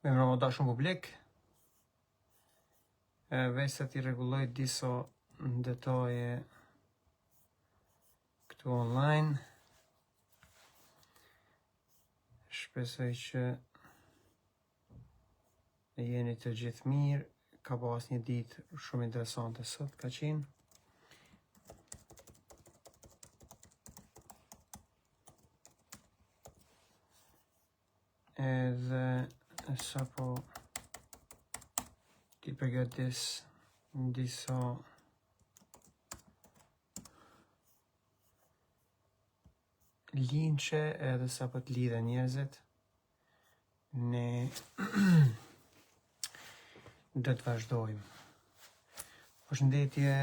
me mërëmoda shumë publik, veç se ti rregulloj disa detaje këtu online. Shpresoj që jeni të gjithë mirë. Ka pas një ditë shumë interesante sot ka qenë. Edhe sa po ti përgatis disa linqe edhe sa po të lidhe njerëzit, ne do të vazhdojmë. Përshëndetje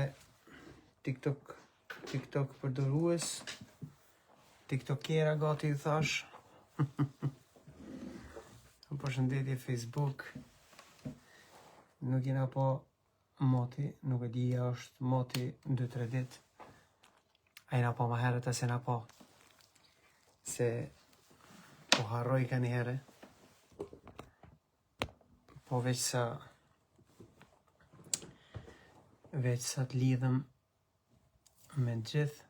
TikTok përdorues, TikTokera gati i thash. Përshëndetje Facebook. Nuk jena po moti, nuk e di është moti 2-3 ditë. A jena po më herët as jena po. Se po harroj ka një herë. Po veç sa të lidhëm me gjithë,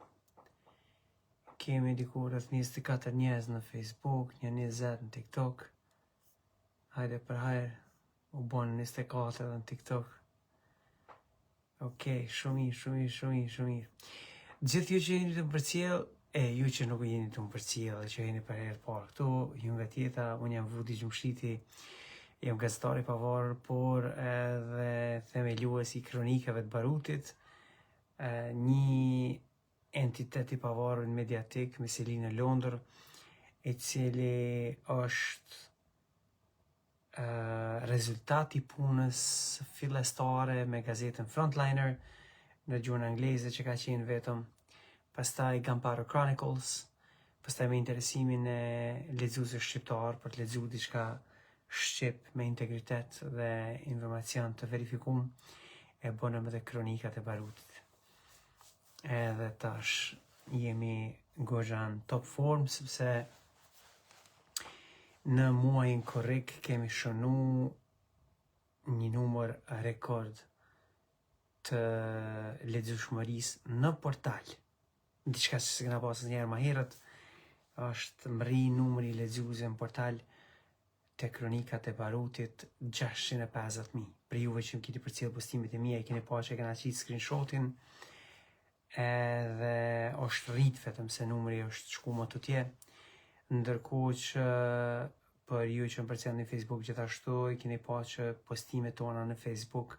kemi diku rreth 24 njerëz në Facebook, një 20 në TikTok. Hajde për hajrë, u bon 24 edhe në TikTok. Okej, shumë mirë. Gjithë ju që jeni të më përcjell, ju që nuk jeni të më përcjell dhe që jeni për herë parë këtu, ju nga tjeta, unë jam Vudi Gjumshiti, jam gazetari pavarur, por edhe themelues i kronikave të Barutit, një entitet i pavarur mediatik me seli në Londër, i cili është rezultati punës fillestare me gazetën Frontliner në gjuhën angleze që ka qenë vetëm, pastaj Gamparo Chronicles, pastaj me interesimin e lexuesve shqiptar për të lexuar diçka shqip me integritet dhe informacion të verifikuar, e bënëm edhe kronikat e Barutit. Edhe tash jemi goxha në top form, sepse në muajin korrik kemi shënu një numër rekord të lexueshmërisë në portal. Diçka që s'kena pasur asnjëherë më herët, është mri numri i lexuesve në portal të kronikat e Barutit 650.000. Për juve që më keni përcjell postimet e mia, e keni pa që e kena qitë screenshotin, edhe është rrit vetëm se numri është shku më tutje, ndërkohë që për ju që më përcjellni në Facebook gjithashtu, e keni pa që postimet tona në Facebook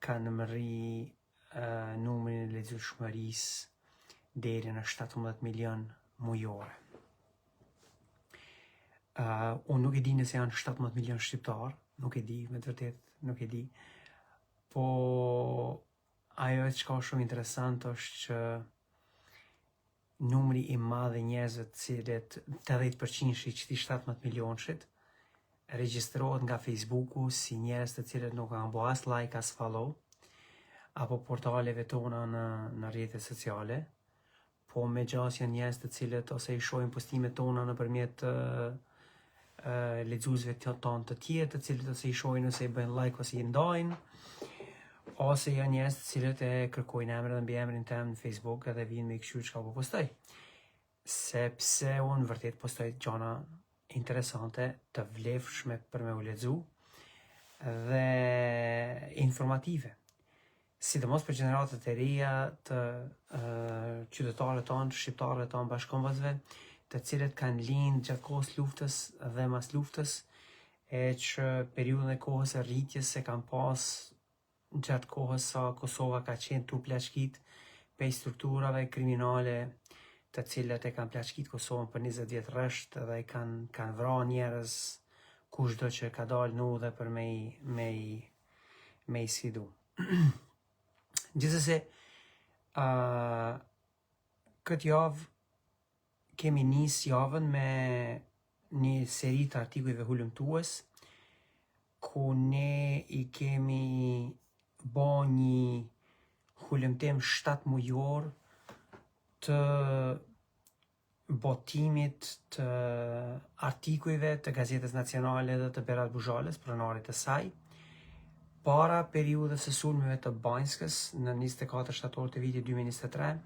kanë mri numrin e lexueshmërisë deri në 17 milion mujore. Unë nuk e di nëse janë 17 milion shqiptar, nuk e di, me të vërtet nuk e di, po ajo që ka shumë interesant është që numri i madh i njerëzve të cilët 80% i qëtij 17 milionshit regjistrohet nga Facebooku si njerëz të cilët nuk kanë bërë as like as follow, apo portaleve tona në rrjetet sociale, po me gjas janë njerëz të cilët ose i shohin postimet tona nëpërmjet lexuesve tonë të tjerë, të cilët ose i shohin ose i bëjnë like ose i ndajnë, ose janë njerëz të cilët e kërkojnë emrin dhe mbiemrin tim në Facebook edhe vinë me kështu çka po postoj. Sepse unë vërtet postoj gjëra interesante, të vlefshme për me u lexu dhe informative. Sidomos për gjeneratët e reja të qytetarëve tonë, shqiptarëve tonë, bashkëkombësve, të cilët kanë lindë gjatë kohës luftës dhe mas luftës, e që periudhën e kohës e rritjes se kanë pas gjatë kohës sa Kosova ka qenë tu plaçkit prej strukturave kriminale të cilët e kanë plaçkit Kosovën për 20 vjet rresht dhe kanë vrarë njerëz kushdo që ka dalë në udhë për me i sfidu. Gjithsesi, këtë javë kemi nis javën me një seri të artikujve hulumtues, ku ne i kemi bo një hulumtim 7 mujor të botimit të artikujve të Gazetës Nacionale dhe të Berat Buzhales, pronarit të saj, para periudhës së sulmeve të Banjskës në 24 shtator të vitit 2023,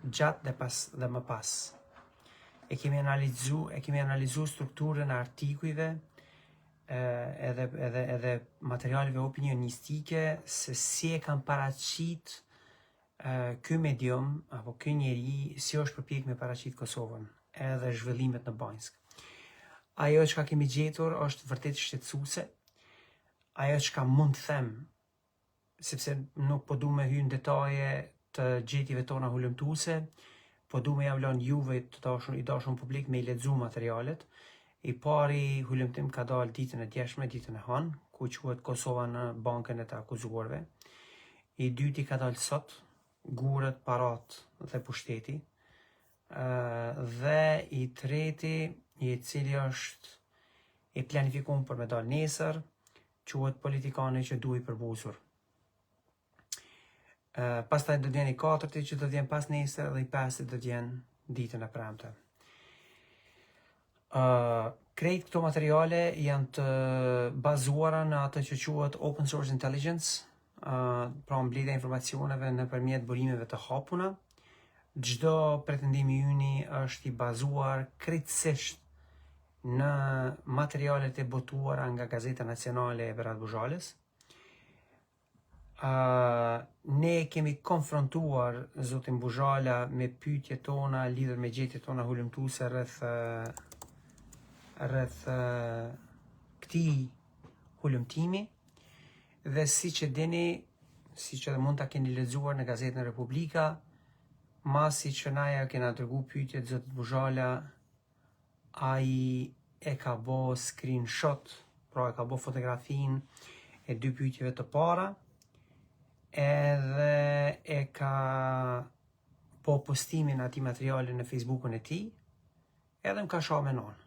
gjatë dhe më pas. E kemi analizu strukturën e artikujve edhe materialeve opinionistike se si e kanë paraqit ky medium apo ky njeri si është përpjek me paraqit Kosovën edhe zhvillimet në Banjsk. Ajo që kemi gjetur është vërtet shqetësuese. Ajo që mund të them, sepse nuk po du me hy në detaje të gjetjeve tona hulumtuese, po du me javlon juve i dashur publik me i lexu materialet. I pari hulumtim ka dalë ditën e djeshme, ditën e hënë, ku quhet Kosova në bankën e të akuzuarve. I dyti ka dalë sot, gurët, parat dhe pushteti. Dhe i treti, i cili është i planifikuar për me dalë nesër, quhet politikani që duhet përbuzur. Pastaj do t'jen i katërti që do t'jen pas nesër dhe i pestit do t'jen ditën e premte. Krejt këto materiale janë të bazuara në atë që quhet Open Source Intelligence, pra mbledhja e informacioneve nëpërmjet burimeve të hapuna. Çdo pretendim i yni është i bazuar krejtësisht në materialet e botuara nga Gazeta Nacionale e Berat Buzhales. Ne kemi konfrontuar zotin Buzhala me pyetjet tona lidhur me gjetjet tona hulumtuese rreth këtij hulumtimi dhe siç e dini, siç edhe mund ta keni lexuar në Gazetën Republika, masi që na ja kena dërguar pyetjet zotit Buzhala, ai e ka bo screenshot, pra e ka bo fotografinë e dy pyetjeve të para, edhe e ka po postimin ati materiale në Facebookun e tij, edhe më ka shoh me nonë.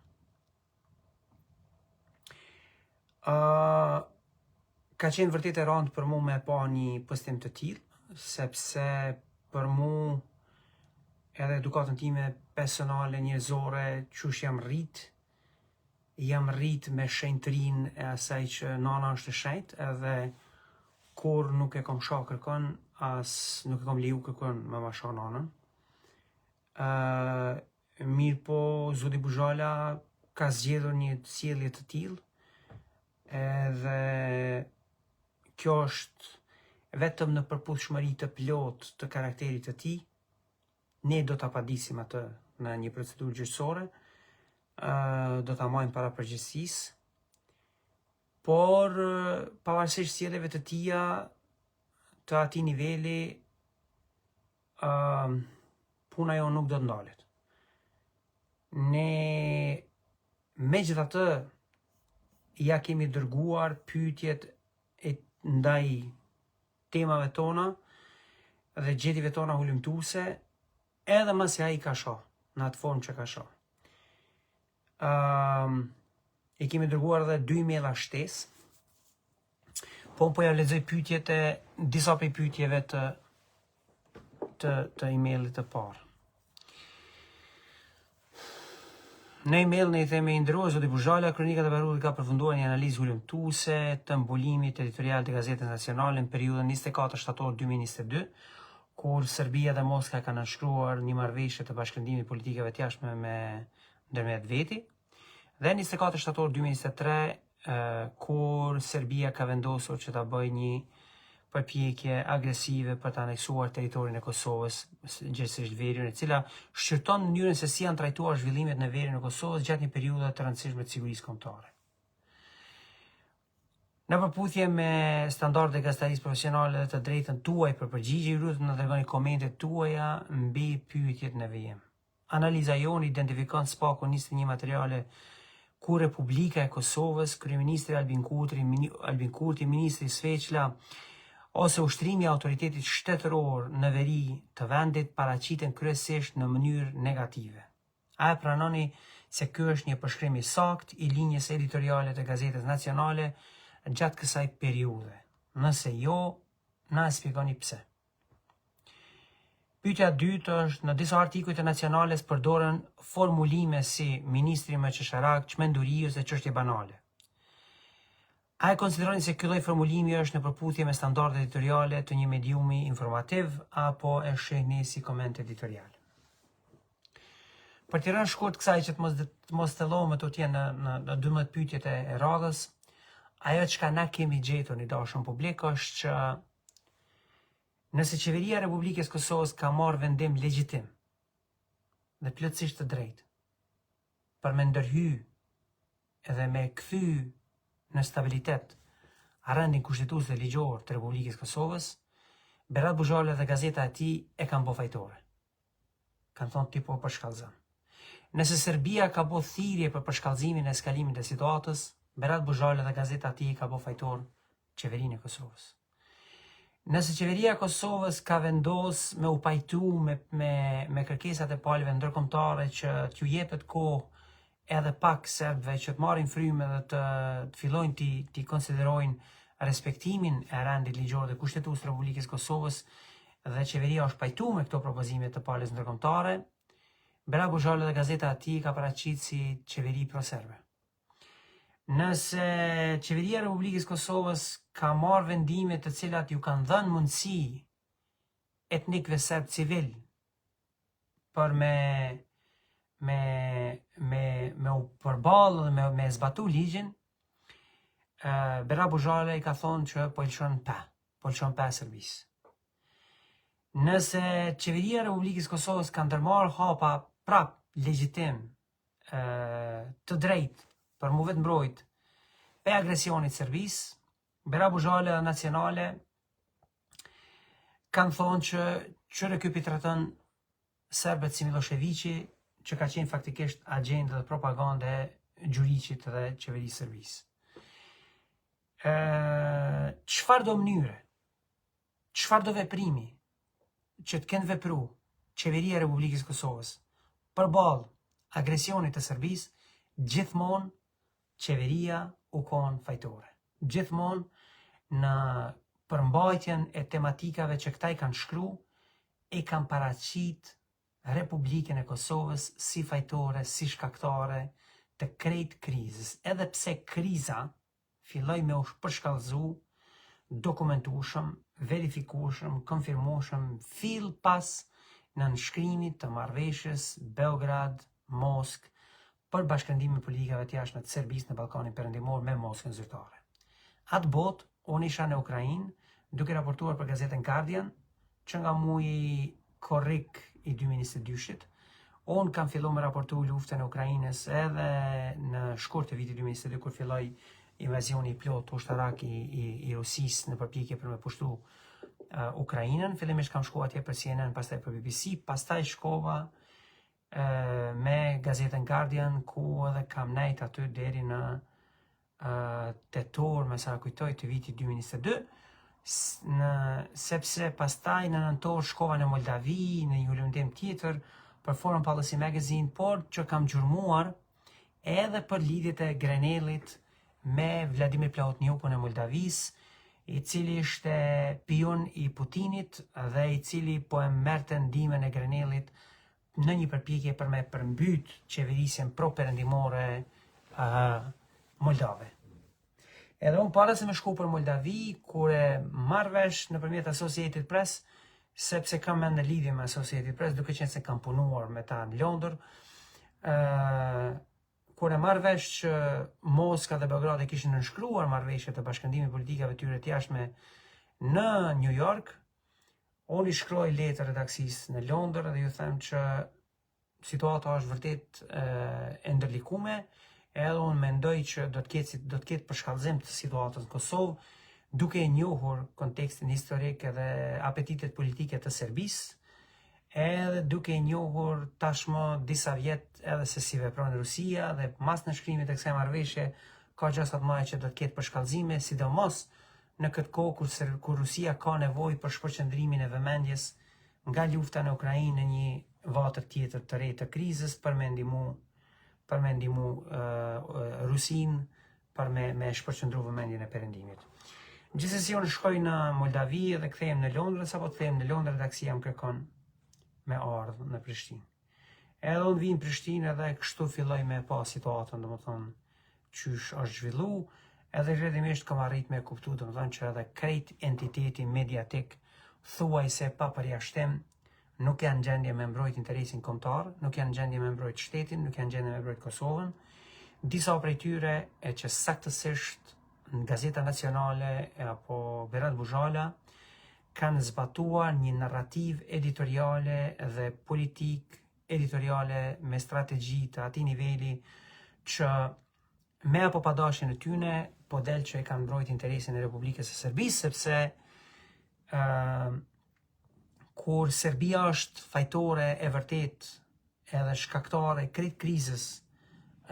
Ka qenë vërtet e rëndë për mu me pa një postim të tillë, sepse për mu edhe edukatën time personale, njerëzore, qysh jam rrit me shenjtërinë e asaj që nana është e shenjtë, edhe kur nuk e kom shoh kërkon, as nuk e kom leju kërkon me ma shoh nanën. Mirë po, zoti Buzhala ka zgjedhur një sjellje të tillë, edhe kjo është vetëm në përputhshmëri të plot të karakterit të tij. Ne do ta padisim atë në një procedurë gjyqësore, do ta marrim para përgjegjësisë, por pavarësisht sjelljeve të tija të atij niveli, puna jo nuk do të ndalet. Ne megjithatë ja kemi dërguar pyetjet ndaj temave tona dhe gjetjeve tona hulumtuese, edhe masi ai ka shoh, në atë formë që ka shoh. I kemi dërguar edhe 2 emaila shtesë, po ja lexoj pyetjet e disa prej pyetjeve të emailit të parë. Në email ne i themi nderuar zoti Buzhala, Kronika e Barut ka përfunduar një analizë hulumtuese të mbulimit territorial të Gazetës Nacionale në periudhën 24 shtator 2022, kur Serbia dhe Moska kanë nënshkruar një marrëveshje të bashkëndimit politikave të jashtme ndërmjet veti, dhe 24 shtator 2023, kur Serbia ka vendosur që ta bëjë një përpjekje agresive për të aneksuar territorin e Kosovës, gjithsesi Veriun, e cila shqyrton mënyrën se si janë trajtuar zhvillimet në Veriun e Kosovës gjatë një periudhe të rëndësishme të sigurisë kombëtare. Në përputhje me standardet e gazetërisë profesionale dhe të drejtën tuaj për përgjigje, ju lutem na dërgoni komentet tuaja mbi pyetjet në VM. Analiza jonë identifikon spaku 21 materiale ku Republika e Kosovës, kryeministri Albin Kurti, ministri Sveçla, ose ushtrimi i autoritetit shtetëror në veri të vendit paraqiten kryesisht në mënyrë negative. A e pranoni se ky është një përshkrim i saktë i linjës editoriale të Gazetës Nacionale gjatë kësaj periudhe? Nëse jo, na shpjegoni pse. Pyetja e dytë është në disa artikuj të Nacionales përdoren formulime si ministri me qesharak, çmenduri ose çështje banale. A e konsideroni se ky lloj formulimi është në përputhje me standardet editoriale të një mediumi informativ apo e shihni si koment editorial? Për të rënë shkurt kësaj që të mos thellohem të jenë në 12 pyetjet e radhës, ajo çka na kemi gjetur në dashur publik është që nëse qeveria e Republikës Kosovës ka marrë vendim legjitim dhe plotësisht të drejtë për me ndërhy edhe me kthy në stabilitet rendin kushtetues dhe ligjor të Republikës Kosovës, Berat Buxhala dhe gazeta e tij e kanë bë fajtore. Kanë thonë ti po përshkallzon. Nëse Serbia ka bë thirrje për përshkallëzimin e eskalimit të situatës, Berat Buxhala dhe gazeta e tij ka bë fajtor qeverinë e Kosovës. Nëse qeveria e Kosovës ka vendos me u pajtu me kërkesat e palëve ndërkombëtare që t'ju jepet kohë edhe pak serbëve që të marrin frymë dhe të fillojnë t'i konsiderojnë respektimin e rendit ligjor dhe kushtetues të Republikës Kosovës dhe qeveria është pajtu me këto propozime të palës ndërkombëtare, Berat Buxhala dhe gazeta e tij ka paraqitur si qeveri pro-serbe. Nëse qeveria e Republikës Kosovës ka marrë vendime të cilat ju kanë dhënë mundësi etnikëve serb civil për me u përballë dhe me zbatu ligjin, Berat Buxhala i ka thonë që po lëshon pa Serbisë. Nëse qeveria e Republikës Kosovës ka ndërmarrë hapa prap legjitim të drejtë për mu vetë mbrojt pe agresionit Serbisë, Berat Buxhala dhe Nacionale kanë thonë që rekupitratën serbët si Miloševiqi, që ka qenë faktikisht agenda dhe propaganda e Gjuriqit dhe qeverisë Serbisë. Çfarë do mënyre, çfarë do veprimi që të kenë vepru qeveria e Republikës Kosovës përballë agresionit të Serbisë, gjithmonë qeveria u kon fajtore. Gjithmonë në përmbajtjen e tematikave që këta i kanë shkru, i kanë paraqit Republikën e Kosovës si fajtore, si shkaktare të krejt krizës. Edhe pse kriza filloi me u përshkallëzu, dokumentueshëm, verifikueshëm, konfirmueshëm, fill pas në nënshkrimit të marrëveshjes Beograd-Moskë për bashkëndime politikave të jashtme të Serbisë në Ballkanin Perëndimor me Moskën zyrtare. Atë botë, unë isha në Ukrainë, duke raportuar për gazetën Guardian, që nga muji korrik i 2022-shit, unë kam filluar me raportu luftën e Ukrainës edhe në shkurt të vitit 2022, kur filloi invazioni i plot ushtarak i Rusisë në përpjekje për me pushtu Ukrainën. Fillimisht kam shkuar atje për CNN, pastaj për BBC, pastaj shkova me gazetën Guardian, ku edhe kam nejt aty deri në tetor, me sa kujtoj, të vitit 2022, sepse pastaj në nëntor shkova në Moldavi, në një ulëndim tjetër për Foreign Policy Magazine, por që kam gjurmuar edhe për lidhjet e Grenelit me Vladimir Plahotniukun e Moldavisë, i cili ishte pion i Putinit dhe i cili po e merrte ndihmën e Grenelit në një përpjekje për me përmbyt qeverisjen pro-perëndimore moldave. Edhe unë para se me shku për Moldavi, kur e marrë vesh nëpërmjet Associated Press, sepse kam me në lidhje me Associated Press, duke qenë se kam punuar me ta në Londër, kur e marrë vesh që Moska dhe Beograd e kishin nënshkruar marrëveshje të bashkëndimit politikave tyre të jashtme në New York, unë i shkroj letër redaksisë në Londër dhe ju them që situata është vërtet e ndërlikume, edhe unë mendoj që do të ketë përshkallëzim të situatës në Kosovë, duke e njohur kontekstin historik edhe apetitet politike të Serbisë, edhe duke e njohur tashmë disa vjet edhe se si vepron Rusia, dhe mas në shkrimit e kësaj marrëveshje ka gjasa të mëdha që do të ketë përshkallëzime, sidomos në këtë kohë kur Rusia ka nevojë për shpërqendrimin e vëmendjes nga lufta në Ukrainë në një vatër tjetër të re të krizës, për me ndihmu Rusin për me shpërqendru vëmendjen e perëndimit. Gjithsesi unë shkoj në Moldavi dhe kthehem në Londër, sapo të kthehem në Londër redaksia më kërkon me ardhë në Prishtinë. Edhe unë vinë Prishtinë edhe kështu filloj me pa situatën, domethënë qysh është zhvillu, edhe rredimisht kam arrit me kuptu, domethënë që edhe krejt entiteti mediatik thuaj se pa përjashtim nuk janë gjendje me mbrojt interesin kombëtar, nuk janë gjendje me mbrojt shtetin, nuk janë gjendje me mbrojt Kosovën. Disa prej tyre e që saktësisht në Gazeta Nacionale apo Berat Buzhala kanë zbatuar një narrativ editoriale dhe politik editoriale me strategji të ati niveli që me apo pa dashjen e tyne po del që e kanë mbrojt interesin e Republikës së Serbisë, sepse kur Serbia është fajtore e vërtet edhe shkaktare krejt krizës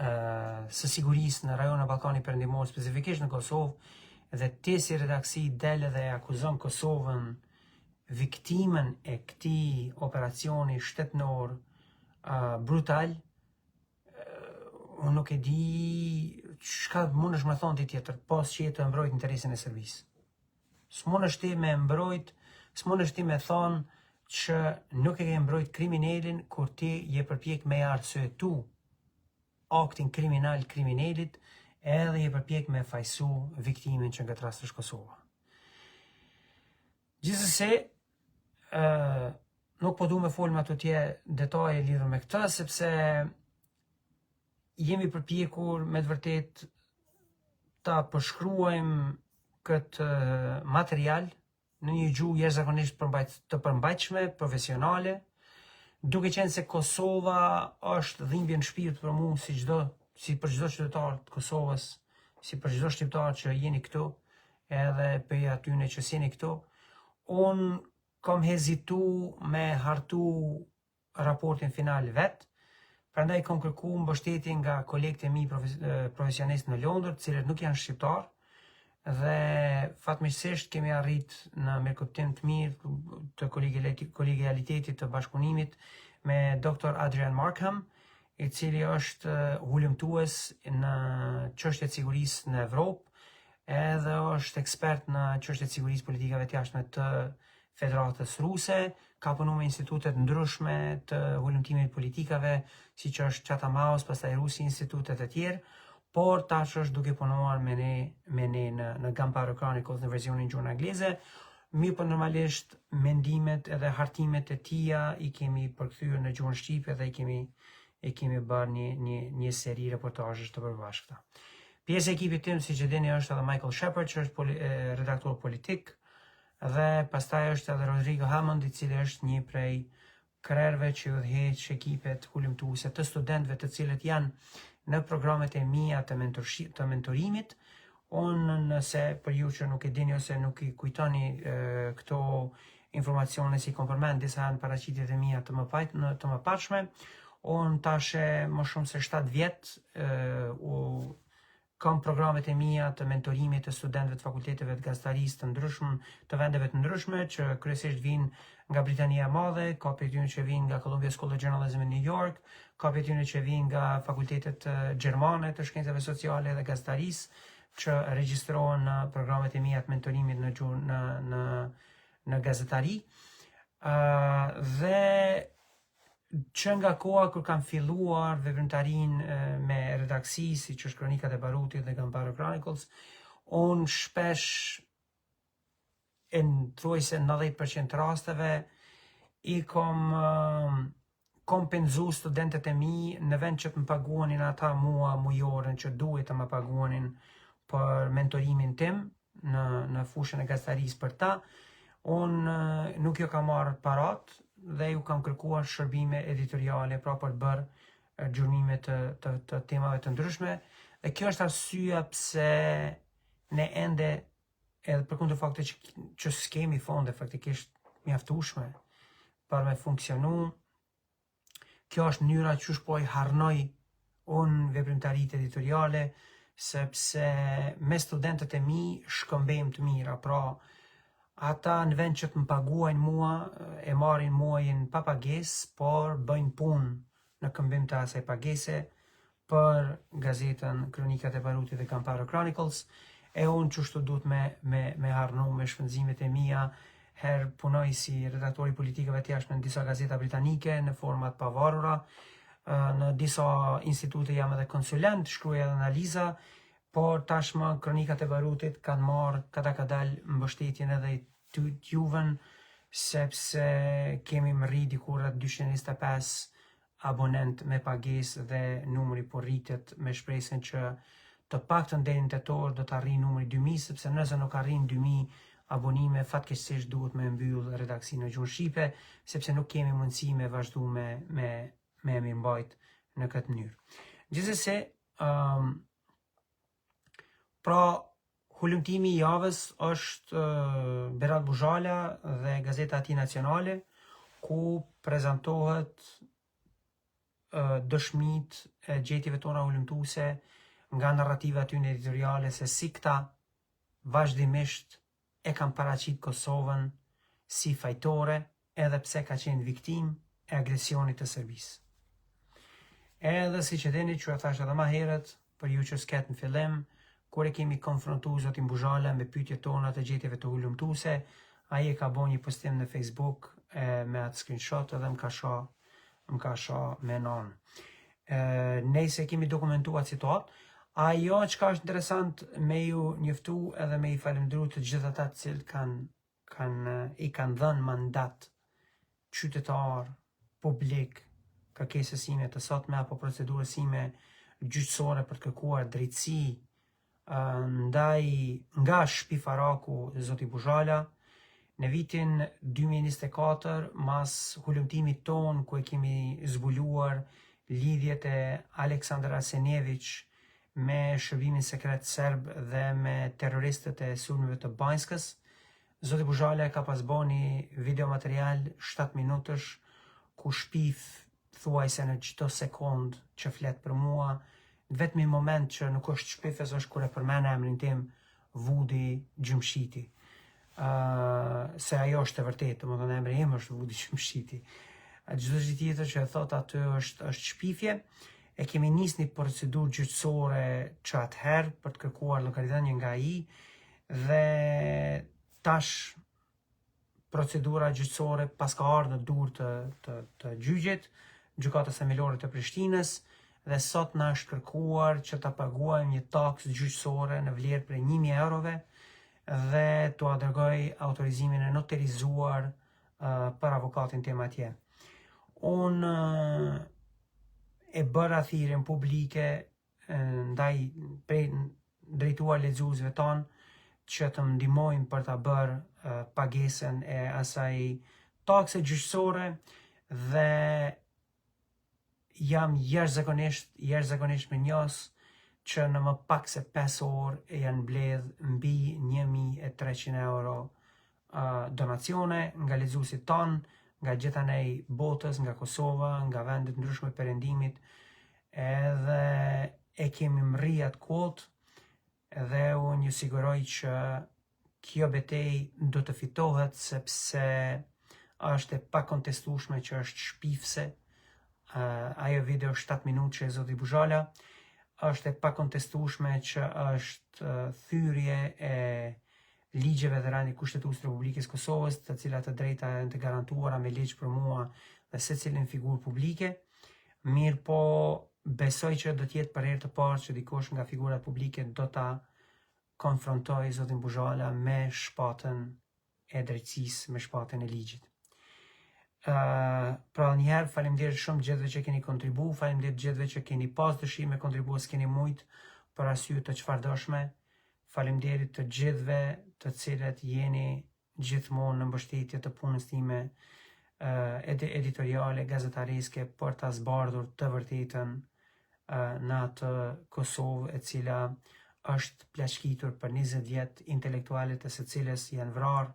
së sigurisë në rajonin e Ballkanit Perëndimor, specifikisht në Kosovë, dhe ti si redaksi del dhe akuzon Kosovën viktimën e këtij operacioni shtetnor brutal, unë nuk e di çka mundesh me thonë ti tjetër, pas që të mbrojt interesin e Serbisë. S'mundesh ti me mbrojt, s'mundesh ti me thonë që nuk e ke mbrojt kriminalin kur ti je përpjek me arsyetu aktin kriminal kriminalit, edhe je përpjek me fajsu viktimin që nga të rast është Kosova. Gjithsesi, nuk po du me folë me ato tje detaje lidhur me këtë, sepse jemi përpjekur me të vërtet ta përshkruajmë këtë material në një gjuhë jashtëzakonisht të përmbajtshme, profesionale, duke qenë se Kosova është dhimbje në shpirt për mua si për çdo qytetar të Kosovës, si për çdo shqiptar që jeni këtu, edhe për atyne që s'jeni këtu. Unë kam hezitu me hartu raportin final vet, prandaj kam kërku mbështetje nga kolegët e mi profesionistë në Londër, të cilët nuk janë shqiptar, dhe fatmirësisht kemi arrit në me kuptim të mirë të kolegialitetit të bashkëpunimit me Dr. Adrian Markham, i cili është hulumtues në çështjet sigurisë në Evropë, edhe është ekspert në çështjet sigurisë politikave të jashtme të Federatës Ruse, ka punu me institutet ndryshme të hulumtimit politikave, siç është Chatham House, pastaj Rusi institutet e tjerë, por tash është duke punuar me ne në Gamparo Chronicles në versionin gjuhën angleze. Mirë, po normalisht mendimet edhe hartimet e tia i kemi përkthyer në gjuhën shqipe dhe i kemi bërë një seri reportazhesh të përbashkëta. Pjesë e ekipit tim, siç e dini, është edhe Michael Shepard, që është redaktor politik, dhe pastaj është edhe Rodrigo Hammond, i cili është një prej krerëve që udhëheq ekipet hulumtuese të studentëve të cilët janë në programet e mia të mentorimit. Unë, nëse për ju që nuk e dini ose nuk i kujtoni këto informacione si kom përmend disa në paraqitjet e mia të mëparshme, unë tashe më shumë se 7 vjet kam programet e mia të mentorimit të studentëve të fakulteteve të gazetarisë të ndryshme, të vendeve të ndryshme, që kryesisht vinë nga Britania e Madhe, ka prej tyre që vinë nga Columbia School of Journalism në New York, ka prej tyre që vinë nga fakultetet gjermane të shkencave sociale dhe gazetarisë, që regjistrohen në programet e mia të mentorimit në gazetari. Dhe që nga koha kur kam filluar veprimtarinë me redaksi, si që është Kronikat e Barutit dhe Gamparo Chronicles, unë shpesh thuaj se 90% rasteve i kom kompenzu studentët e mi në vend që të më paguanin ata mua mujorën që duhet të më paguanin për mentorimin tim në fushën e gazetarisë për ta. Unë nuk jo kam marrë parat dhe ju kam kërkuar shërbime editoriale pra për të bërë gjurmime të temave të ndryshme. Dhe kjo është arsyeja pse ne ende, edhe përkundër faktit që s'kemi fonde faktikisht mjaftueshme për me funksionu, kjo është mënyra qysh po i harnoj unë veprimtaritë editoriale, sepse me studentët e mi shkëmbejmë të mira, pra ata në vend që të më paguajnë mua, e marrin muajin pa pagesë, por bëjnë punë në këmbim të asaj pagese për gazetën Kronikat e Barutit dhe Gamparo Chronicles, e unë qështu duhet me harnu me shpenzimet e mia herë punoj si redaktori politikave të jashtme në disa gazeta britanike në format pavarura, në disa institute jam edhe konsulent, shkruaj edhe analiza, por tashmë kronikat e barutit kanë marrë kadal mbështetjen edhe të juven, sepse kemi mërri dikur rreth 225 abonent me pagesë dhe numri po rritet me shpresën që të paktën deri në tetor do të arrijë numri 2000, sepse nëse nuk arrin 2000 abonime, fatkeqësisht duhet me mbyll redaksinë në gjuhën shqipe, sepse nuk kemi mundësi me vazhdu me mirëmbajt në këtë mënyrë. Gjithsesi, pra hulumtimi i javës është Berat Buzhala dhe Gazeta e tij nacionale, ku prezantohet dëshmit e gjetjeve tona hulumtuese nga narrativa tyne editoriale se si këta vazhdimisht e kanë paraqit Kosovën si fajtore, edhe pse ka qenë viktim e agresionit të Serbisë. Edhe si që dini, që e thash edhe ma herët, për ju që s'ket në fillim, kur e kemi konfrontu zotin Buzhala me pyetjet tona të gjetjeve të hulumtuese, ai e ka bën një postim në Facebook me atë screenshot edhe më ka shoh me non. Nëse kemi dokumentuar situatë, ajo që është interesant me ju njoftu edhe me i falendru të gjithë ata të cilët i kanë dhënë mandat qytetar, publik, kërkesës sime të sotme apo procedurës sime gjyqësore për të kërkuar drejtësi nga shpifaraku zoti Buzhala, në vitin 2024, mas hulumtimit ton, ku e kemi zbuluar lidhjet e Aleksandar Arsenjević me shërbimin sekret serb dhe me terroristët e sulmeve të Banjskës, zoti Buzhala ka pas boni video material 7 minutësh ku shpif thuajse në çdo sekond që flet për mua, vetëm i moment që nuk është shpifes është kur e përmend emrin tim, Vudi Gjumshiti. Se ajo është e vërtetë, domethënë emri im është Vudi Gjumshiti. Çdo gjë tjetër që e thot aty është shpifje. E kemi nisë një procedurë gjyqësore që atëherë për të kërkuar llogaridhënie nga ai, dhe tash procedura gjyqësore pas ka ardhur në dorë të gjyqit, gjykatës themelore të Prishtinës, dhe sot na është kërkuar që ta paguajmë një taksë gjyqësore në vlerë prej 1000 eurove dhe t'u dërgoj autorizimin e notarizuar për avokatin tim atje. Unë e bëra thirrjen publike ndaj drejtuar lexuesve tonë që të më ndihmojnë për ta bërë pagesën e asaj takse gjyqësore, dhe jam jashtëzakonisht mirënjohës që në më pak se 5 orë janë mbledh mbi 1300 euro donacione nga lexuesit tonë, nga gjithanej botës, nga Kosova, nga vendet ndryshme perëndimit, edhe e kemi mri atë kuotë, dhe unë ju siguroj që kjo betejë do të fitohet, sepse është e pakontestueshme që është shpifse. Ajo video 7 minutë që e zoti Buzhala është e pakontestueshme që është thyrje e ligjeve dhe rani kushtetues të Republikës Kosovës, të cilat të drejta janë të garantuara me ligj për mua dhe secilin figurë publike. Mirë po, besoj që do të jetë për herë të parë që dikush nga figurat publike do ta konfrontoj zotin Buzhala me shpatën e drejtësisë, me shpatën e ligjit. Pra njëherë, faleminderit shumë gjithëve që keni kontribu, faleminderit gjithëve që keni pas dëshirë me kontribu, s'keni mujt për arsye të çfarëdoshme. Faleminderit të gjithëve të cilët jeni gjithmonë në mbështetje të punës time editoriale, gazetareske, për ta zbardhur të vërtetën në atë Kosovë e cila është plaçkitur për 20 vjet, intelektualet e së cilës janë vrarë,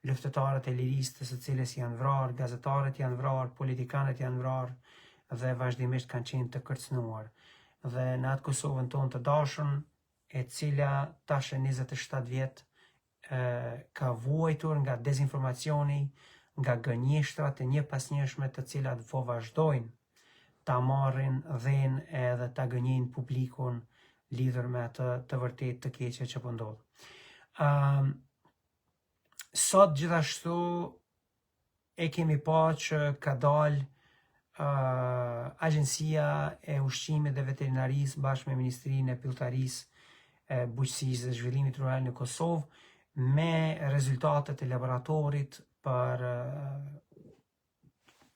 luftëtarët e lirisë të së cilës janë vrarë, gazetarët janë vrarë, politikanët janë vrarë, dhe vazhdimisht kanë qenë të kërcënuar. Dhe në atë Kosovën tonë të dashur, e cila tash 27 vjet ka vuajtur nga dezinformacioni, nga gënjeshtrat e njëpasnjëshme të cilat vazhdojnë ta marrin dhenë edhe ta gënjejnë publikun lidhur me atë të vërtet të keqe që po ndodh. Sot gjithashtu e kemi pa që ka dalë Agjencia e Ushqimit dhe Veterinarisë bashkë me Ministrinë e Pilltarisë, Bujqësisë dhe Zhvillimit Rural në Kosovë me rezultatet e laboratorit për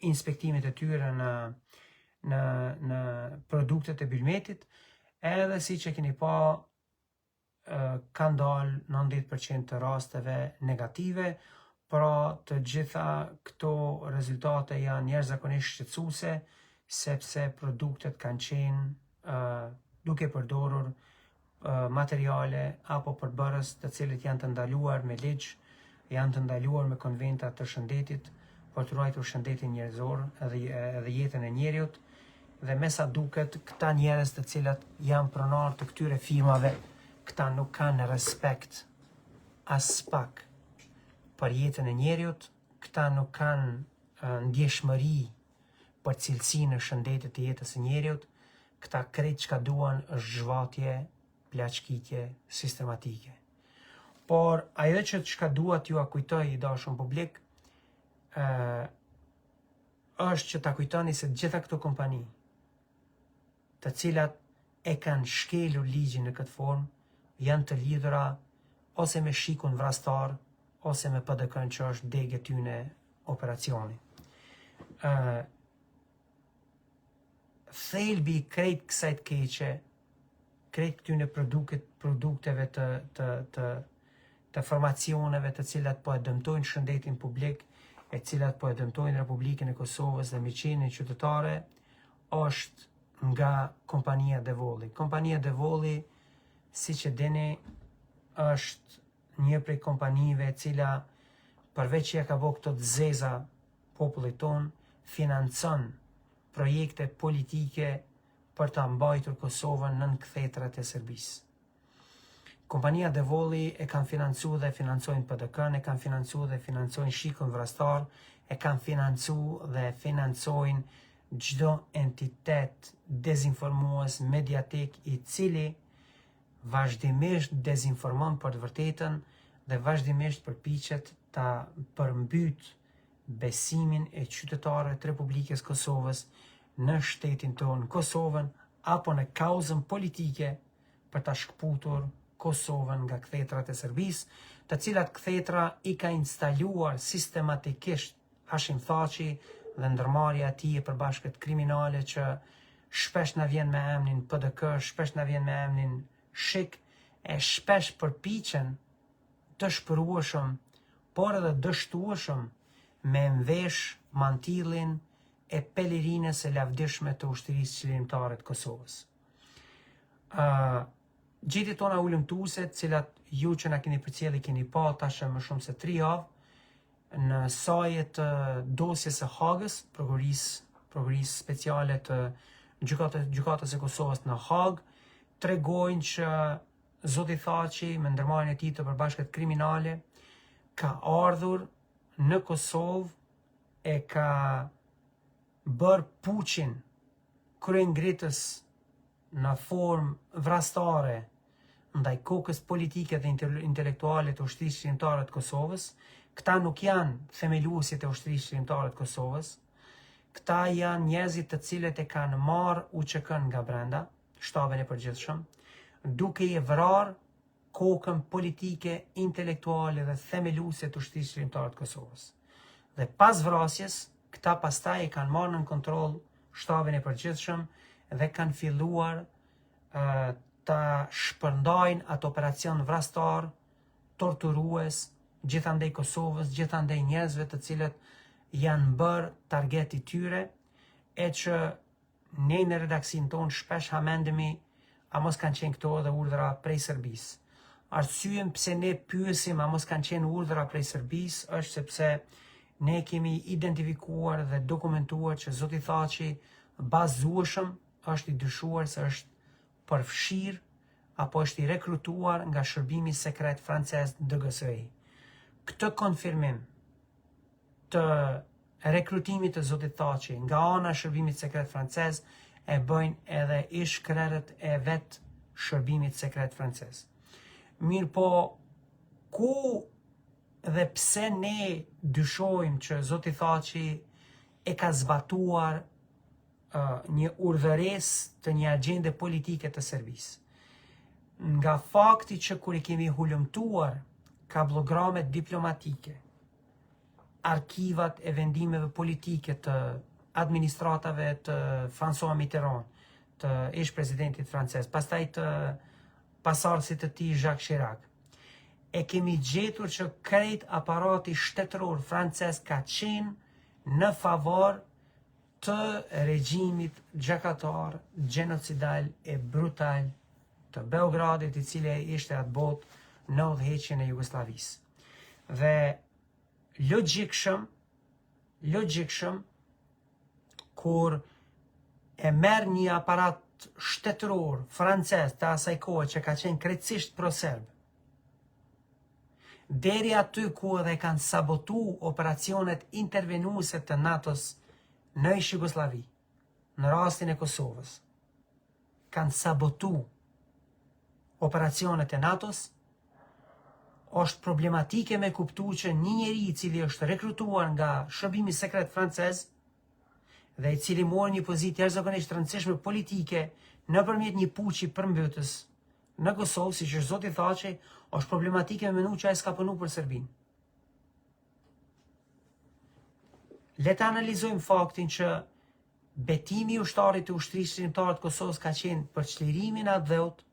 inspektimet e tyre në produktet e Bylmetit, edhe si që keni pa kanë dalë 90% të rasteve negative, pra të gjitha këto rezultate janë jashtëzakonisht shqetësuese, sepse produktet kanë qenë duke përdorur materiale apo përbërës të cilët janë të ndaluar me ligj, janë të ndaluar me konventa të shëndetit për të ruajtur shëndetin njerëzor edhe jetën e njerëzit, dhe me sa duket këta njerëz të cilat janë pronar të këtyre firmave, këta nuk kanë respekt as pak për jetën e njerëzit, këta nuk kanë ndjeshmëri për cilësinë e shëndetit të jetës së njerëzit, këta krejt çka duan është zhvatje, plaçkitje sistematike. Por ajo çka dua t'ju kujtoj i dashur publik, është që ta kujtoni se gjitha këto kompani, të cilat e kanë shkelur ligjin në këtë formë, janë të lidhura ose me shikun vrastar, ose me PDK-n që është degë tyne operacioni. Thelbi krejt kësaj të keqe, krejt këtyne produkteve të formacioneve të cilat po e dëmtojnë shëndetin publik, e cilat po e dëmtojnë Republikën e Kosovës dhe miqenin qytetare, është nga kompania Devoli. Kompania Devoli, si që dini, është një prej kompanive cila përveç që ja ka bërë këto të zeza popullit ton, financon projekte politike për të mbajtur Kosovën nën kthetrat e Serbisë. Kompania Devoli e kanë financu dhe financojnë PDK-n, e kanë financu dhe financojnë shikun vrastar, e kanë financu dhe financojnë çdo entitet dezinformues mediatik i cili vazhdimisht dezinformon për të vërtetën dhe vazhdimisht përpiqet ta përmbyt besimin e qytetarëve të Republikës Kosovës në shtetin tonë Kosovën apo në kauzën politike për ta shkputur Kosovën nga kthetrat e Serbisë, të cilat kthetra i ka instaluar sistematikisht Hashim Thaçi dhe ndërmarrja e tij e përbashkët kriminale që shpesh na vjen me emrin PDK, shpesh na vjen me emrin Shik, e shpesh përpiqen të shpërueshëm, por edhe dështueshëm me mvesh mantillin e pelerinës së lavdishme të ushtrisë qëllimtare të Kosovës. Gjetjet tona ulëmtuese, të cilat ju që na keni përcjellë keni pa tash më shumë se 3 javë në saje të dosjes së Hagës, prokurisë speciale të gjykatës së Kosovës në Hagë, tregojnë që Zoti Thaçi me ndërmarrjen e tij të përbashkët kriminale ka ardhur në Kosovë e ka bërë puçin kryengritës në formë vrastare ndaj kokës politike dhe intelektuale të ushtrisë qëllimtare të Kosovës. Këta nuk janë themeluesit e ushtrisë qëllimtare të Kosovës. Këta janë njerëzit të cilët e kanë marrë UÇK-n nga brenda, shtabin e përgjithshëm, duke i vrarë kokën politike, intelektuale dhe themeluese të ushtrisë qëllimtare të Kosovës. Dhe pas vrasjes, këta pastaj e kanë marrë në kontroll shtabin e përgjithshëm dhe kanë filluar ta shpërndajnë atë operacion vrastar, torturues, gjithandej Kosovës, gjithandej njerëzve të cilët janë bërë target i tyre, e që ne në redaksin tonë shpesh hamendemi a mos kanë qenë këto edhe urdhra prej Serbisë. Arsyen pse ne pyesim a mos kanë qenë urdhra prej Serbisë është sepse ne kemi identifikuar dhe dokumentuar që Zoti Thaçi bazueshëm është i dyshuar se është përfshirë apo është i rekrutuar nga shërbimi sekret francez DGSI. Këtë konfirmim të rekrutimit të Zotit Thaçi nga ana e shërbimit sekret francez e bëjnë edhe ish-krerët e vet shërbimit sekret francez. Mirë po, ku dhe pse ne dyshojmë që Zoti Thaçi e ka zbatuar një urdhëres të një agjende politike të Serbisë. Nga fakti që kur i kemi hulumtuar kablogramet diplomatike, arkivat e vendimeve politike të administratave të François Mitterrand, të ish presidentit francez, pastaj të pasardhësit të tij Jacques Chirac, e kemi gjetur që krejt aparati shtetëror francez ka qenë në favor të regjimit gjakatar, genocidal e brutal të Beogradit, i cili ishte atë botë në udhëheqjen e Jugosllavisë. Dhe logjikshëm, kur e merr një aparat shtetëror francez të asaj kohe që ka qenë krejtësisht pro-serb, deri aty ku edhe kanë sabotu operacionet intervenuese të NATO-s në Jugosllavi, në rastin e Kosovës, kanë sabotu operacionet e NATO-s, është problematike me kuptu që një njeri i cili është rekrutuar nga shërbimi sekret francez dhe i cili mori një pozitë jashtëzakonisht të rëndësishme politike nëpërmjet një puçi përmbytës në Kosovë, siç është Zoti Thaçi, është problematike me menu që ai s'ka punu për Serbinë. Le të analizojmë faktin që betimi i ushtarit të ushtrisë shqiptare të Kosovës ka qenë për çlirimin e atë dheut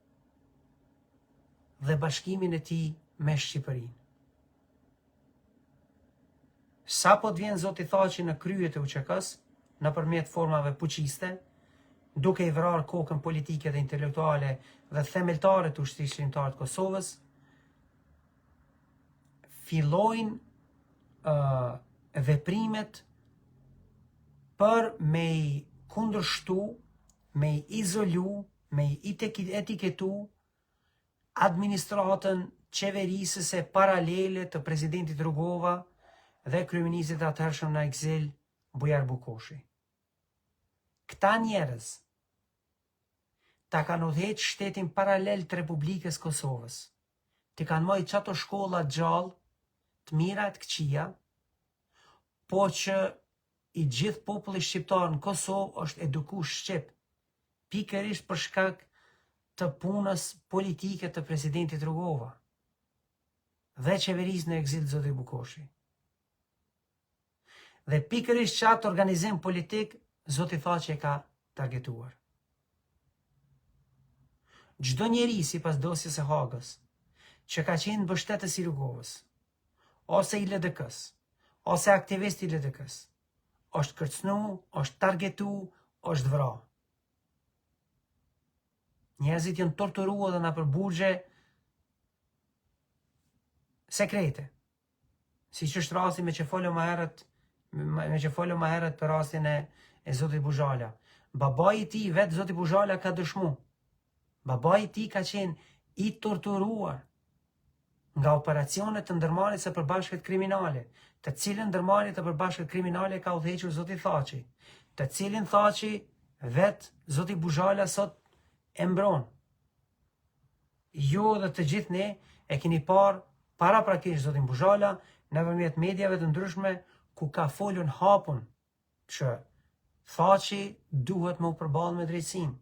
dhe bashkimin e tij me Shqipërinë. Sa po të vjen Zoti Thaçi në krye të UÇK-s, nëpërmjet formave puçiste, duke i vrarë kokën politike dhe intelektuale dhe themeltare të ushtrisë shqiptare të Kosovës, fillojnë veprimet për me i kundërshtu, me i izolu, me i etiketu administratën qeverisëse paralele të presidentit Rugova dhe kryeministit atëhershëm në eksil Bujar Bukoshi. Këta njerëz ta kanë udhëheqë shtetin paralel të Republikës Kosovës, të kanë mojë qato shkolla gjallë, të mira e të këqija, po që i gjithë populli shqiptar në Kosovë është eduku shqip, pikërisht për shkak të punës politike të presidentit Rugova dhe qeverisë në eksil Zoti Bukoshi. Dhe pikërisht që atë organizim politik Zoti Thaçi e ka targetuar. Çdo njeri sipas dosjes së Hagës që ka qenë mbështetës i Rugovës, ose i LDK-s, ose aktivist i LDK-s, është kërcënu, është targetu, është vrarë. Njerëzit janë torturuar dhe në për burgje sekrete. Si që është rasti me që folëm më herët për rastin e Zotit Buzhala. Babai i tij, vetë Zoti Buzhala ka dëshmu. Babai i tij ka qenë i torturuar nga operacionet të ndërmarrjes së përbashkët kriminale, të cilën ndërmarrje të përbashkët kriminale ka udhëhequr Zoti Thaçi, të cilin Thaçi vetë Zoti Buzhala sot e mbron. Jo dhe të gjithë ne e keni parë paraprakisht Zotin Buzhala nëpërmjet mediave të ndryshme ku ka folur hapun që Thaçi duhet më u përballë me drejtësinë,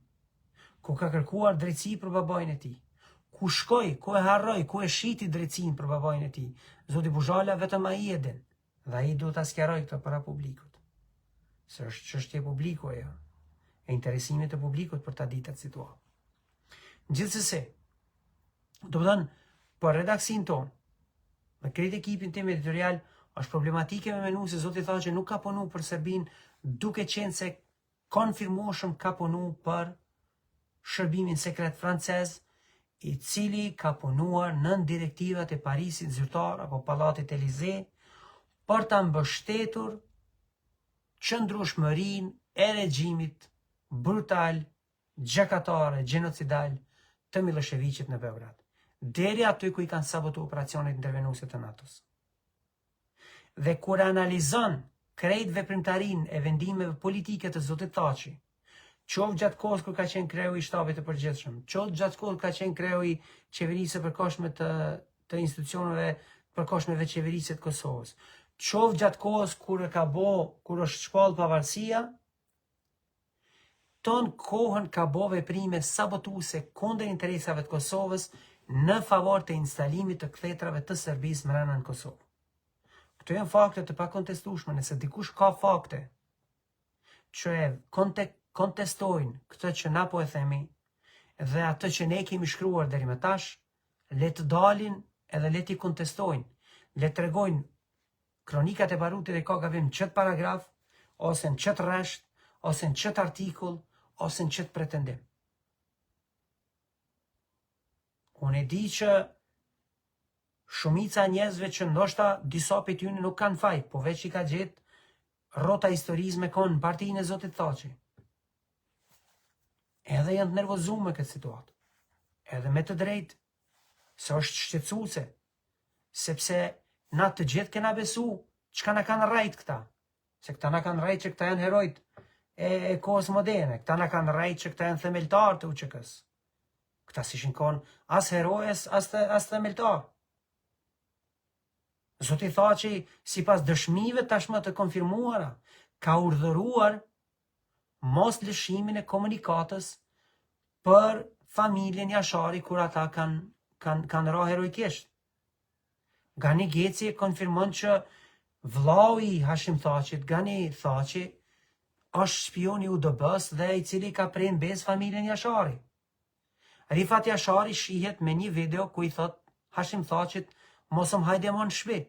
ku ka kërkuar drejtësi për babain e tij, ku shkoi, ku e harroi, ku e shiti drejtësinë për babain e tij. Zoti Buzhala vetëm ai e din, dhe ai duhet ta sqarojë këtë para publikut. Se është çështje publiku ajo, e interesimit të publikut për ta ditë atë situatë. Gjithsesi, do të thënë, për redaksin tonë, me krejt ekipin tim editorial, është problematike me menu se Zoti Thaçi nuk ka punu për Serbinë, duke qenë se konfirmoshëm ka punu për shërbimin sekret francez, i cili ka punuar nën direktivat e Parisit zyrtar apo Pallatit Elizee për ta mbështetur qëndrueshmërinë e regjimit brutal, gjakatar, genocidal të Miloševićit në Beograd, deri aty ku i kanë sabotuar operacionet intervenuese të NATO-s. Dhe kur analizon krejt veprimtarinë e vendimeve politike të Zotit Thaçi, qoftë gjatë kohës kur ka qenë kreu i shtabit të përgjithshëm, qoftë gjatë kohës kur ka qenë kreu i qeverisë së përkohshme të institucioneve përkohshmeve qeverisë të Kosovës, qoftë gjatë kohës kur është shpall pavarësia, ton kohën ka bo veprime sabotuese kundër interesave të Kosovës në favor të instalimit të kthetrave të Serbisë mbrana në Kosovë. Këto janë fakte të pakontestueshme. Nëse dikush ka fakte që e kontestojnë këtë që na po e themi dhe atë që ne kemi shkruar deri më tash, le të dalin edhe le t'i kontestojnë, le të tregojnë kronikat e Barutit e ka gabim në çet paragraf, ose në çet rresht, ose në çet artikull, ose në çet pretendim. Unë e di që shumica njerëzve që ndoshta disa prej tyre nuk kanë faj, po veç i ka gjetë rrota historisë me kon në partinë e Zotit Thaçi. Edhe janë të nervozuar me këtë situatë. Edhe me të drejtë, se është shqetësuese, sepse na të gjithë kena besu çka na kanë rrejt këta. Se këta na kanë rrejt që këta janë herojt e kohës moderne, këta na kanë rrejt që këta janë themeltar të UÇK-s. Këta s'ishin kon as herojës, as themeltar. Zoti Thaçi, sipas dëshmive tashmë të konfirmuara, ka urdhëruar mos lëshimin e komunikatës për familjen Jashari kur ata kanë ra heroikisht. Gani Geci e konfirmon që vllau i Hashim Thaçit, Gani Thaçi, është shpion i UDB-s dhe i cili ka prej në bez familjen Jashari. Rifat Jashari shihet me një video ku i thot Hashim Thaçit mos më hajde më në shtëpi.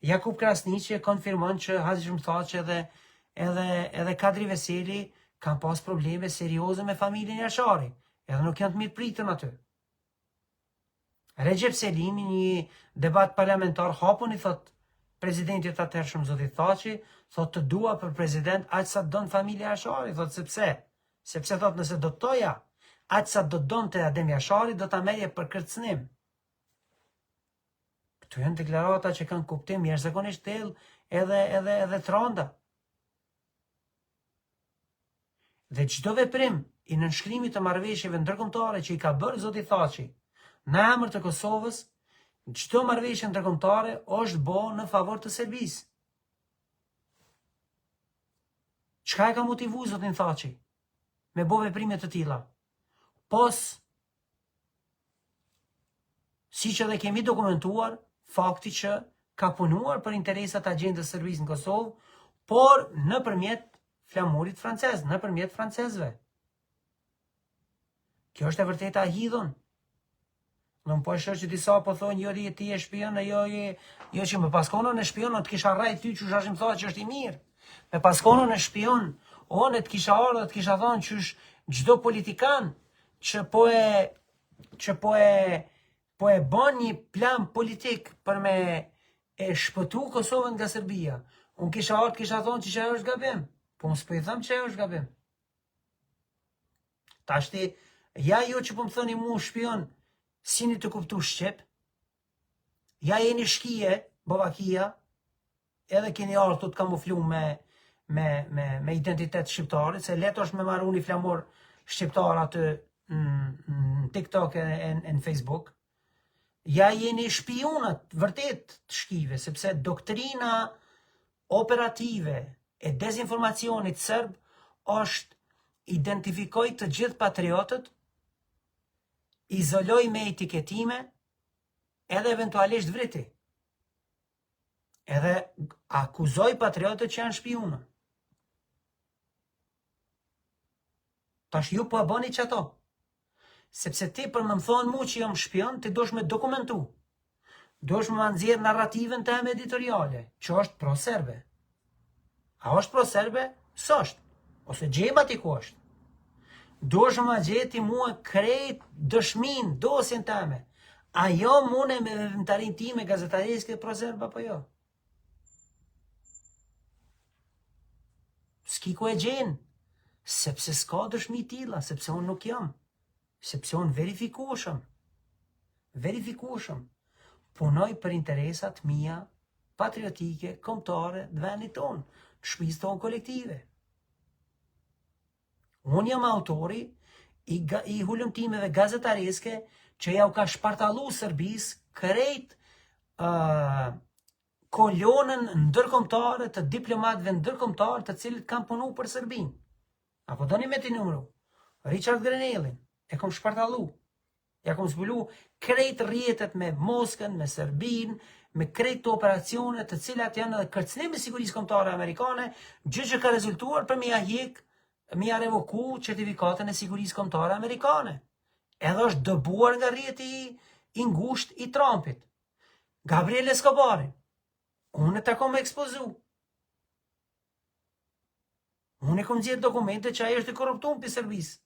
Jakub Krasniqi e konfirmon që Hashim Thaçi edhe Kadri Veseli kanë pas probleme serioze me familjen Jashari, edhe nuk janë të mirë pritën aty. Recep Selimi, një debat parlamentar hapun, i thot presidenti të atërshëm Zotit Thaçi, thot të dua për president aq sa don familja Jashari, thot sepse thot nëse do të toja, aq sa do don të Adem Jashari, do ta merje për kërcënim. Këtu janë deklarata që kanë kuptim jashtëzakonisht thellë edhe të rënda. Dhe çdo veprim i nënshkrimit të marrëveshjeve ndërkombëtare që i ka bërë Zoti Thaçi në emër të Kosovës, çdo marrëveshje ndërkombëtare është bo në favor të Serbisë. Çka e ka motivuar Zotin Thaçi me bo veprime të tilla? Pos, siç edhe kemi dokumentuar, fakti që ka punuar për interesat e agjendës së Serbisë në Kosovë, por nëpërmjet flamurit francez, nëpërmjet francezëve. Kjo është e vërteta e hidhun. Nuk po shoh që disa po thonë jo ti je shpion, jo që më paskonën e shpion, të kisha rrejt ty që Hashim Thaçi që është i mirë. Me paskonën e shpion, onë të kisha ardhur, të kisha thënë që çdo politikan që po e bën një plan politik për me e shpëtu Kosovën nga Serbia. Unë kisha ardhur, kisha thënë që ajo është gabim. Po unë s'po i them që ajo është gabim. Tashti, ja jo që po më thoni mu shpion, sini të kuptu Shqip, ja jeni shkije, Bovakia, edhe keni ardhur të kamuflu me identitet shqiptarit, se leto është me marru një flamur shqiptar atë në TikTok e në Facebook. Ja jeni shpionat vërtet të shkive, sepse doktrina operative e dezinformacionit serb është identifikoj të gjithë patriotët, izoloj me etiketime, edhe eventualisht vriti. Edhe akuzoj patriotët që janë shpiunë. Tash ju po e bëni që ato. Sepse ti për më thonë mu që jam shpion, ti dosh me dokumentu. Dosh me nxjerr narrativen tëme editoriale, që është pro-serbe. A është pro-serbe? S'është. Ose gjeba ti ku është. Dosh me gjeti mua krejt dëshmin, dosjen tëme. A jo mune me vëmtarin time gazetariske pro-serbe apo jo? S'ki ku e gjenë. Sepse s'ka dëshmi tilla, sepse unë nuk jam. Sepse unë verifikueshëm, punoj për interesat mia patriotike, kombëtare, të vendit tonë, të shtëpisë tonë kolektive. Unë jam autori i hulumtimeve gazetareske që ja u ka shpartallu Serbisë krejt kolonën ndërkombëtare të diplomatëve ndërkombëtar të cilët kanë punu për Serbinë. Apo doni me ti numru? Richard Grenellin, e kom shpartallu. Ja kom zbulu krejt rjetet me Moskën, me Serbinë, me krejt të operacionet të cilat janë edhe kërcënim e sigurisë kombëtare amerikane, gjë që ka rezultuar për mi ja revoku certifikatën e sigurisë kombëtare amerikane. Edhe është dëbuar nga rjeti i ngushtë i Trumpit. Gabriel Escobarin. Unë ta kom ekspozu. Unë e kom zgjedhë dokumente që ajo është i korruptuar për Serbisë.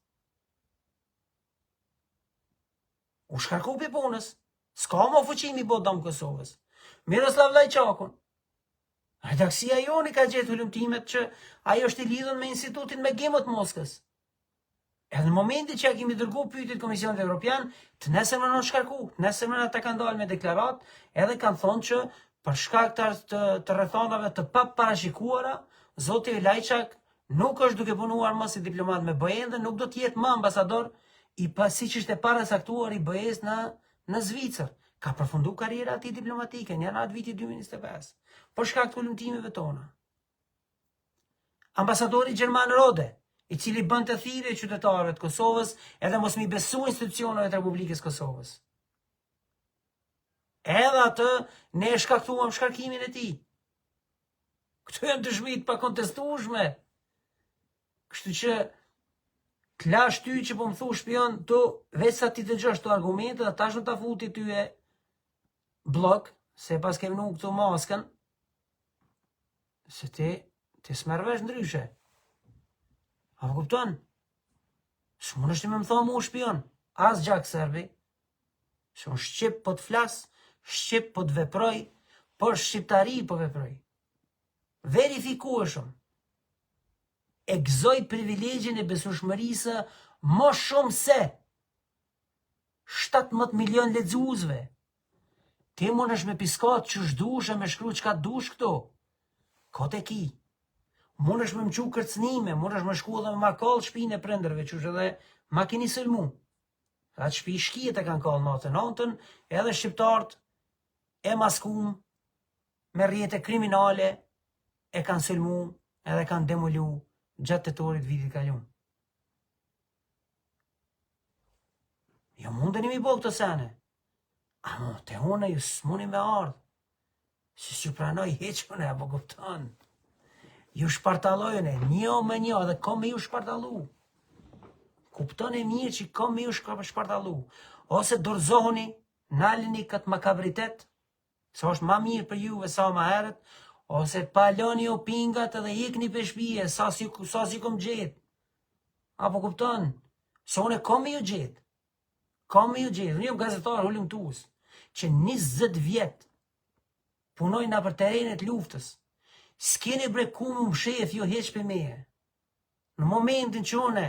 U shkarku për punës. S'ka më fuqimi bot dam Kosovës. Miroslav Lajçakun. Redaksia joni ka gjetë hulumtimet që ajo është i lidhur me institutin me gemët Moskës. Edhe në momentin që ja kemi dërgu pyetjet Komisionit Evropian, të nesërmen në shkarku, të nesërmen ata kanë dalë me deklarat, edhe kanë thonë që për shkak të rrethanave të parashikuara, zoti Lajçak nuk është duke punuar më si diplomat me BE-n dhe nuk do të jetë më ambasador siç ishte parasaktuar i BE-s në Zvicër. Ka përfundu karriera ati diplomatike në janar vitit 2025, për shkak të hulumtimeve tona. Ambasadori Gjerman Rode, i cili bën të thirrje qytetarëve të Kosovës edhe mos mi besu institucioneve të Republikës Kosovës. Edhe atë ne e shkaktuam shkarkimin e tij. Këto janë dëshmi të pakontestueshme. Kështu që të lash ty që po më thu shpion të veç sa ti dëgjosh të argumente dhe tash në ta futi ty e blok, se pas kemi nuk këtu maskën, se ti s'mervesh ndryshe. A më kupton? Së mund është me më thonë mu shpion, as gjak serbi, se unë shqip po të flas, shqip po të veproj, por shqiptari po veproj. Verifikueshëm. E gëzoj privilegjin e besueshmërisë më shumë se 17 milion lexuesve. Ti mund është me piskat që shdush e me shkru qka dush këto. Kote ki. Mund është me më qu kërcnime, mund është me shku edhe me ma kallë shpinë e prendërve, që është edhe ma kini sëlmu. Atë shpi shkijet e kanë kallë natën, edhe shqiptartë e maskum me rrjete kriminale e kanë sëlmu edhe kanë demolu gjatë të torit vitit kalum. Jo mundeni mi bo këto sene. Amo, te une ju s'muni me ardhë. Si s'ju pranoj heqëne, apo kupton. Ju shpartalojne, një me një, dhe kom me ju shpartalu. Kupton e mirë që kom me ju shpartalu. Ose dorzohuni, nalini këtë makabritet, se është ma mirë për juve sa ma herët, ose paloni o pingat edhe ikni për shpije, sa si kom gjetë. Apo kupton, se une kom me ju gjetë. Kom me ju gjetë, unë jam gazetar hulumtues, që 20 vjetë punojnë për terenet luftës. S'keni bre ku më mshef jo heq për meje. Në momentin që une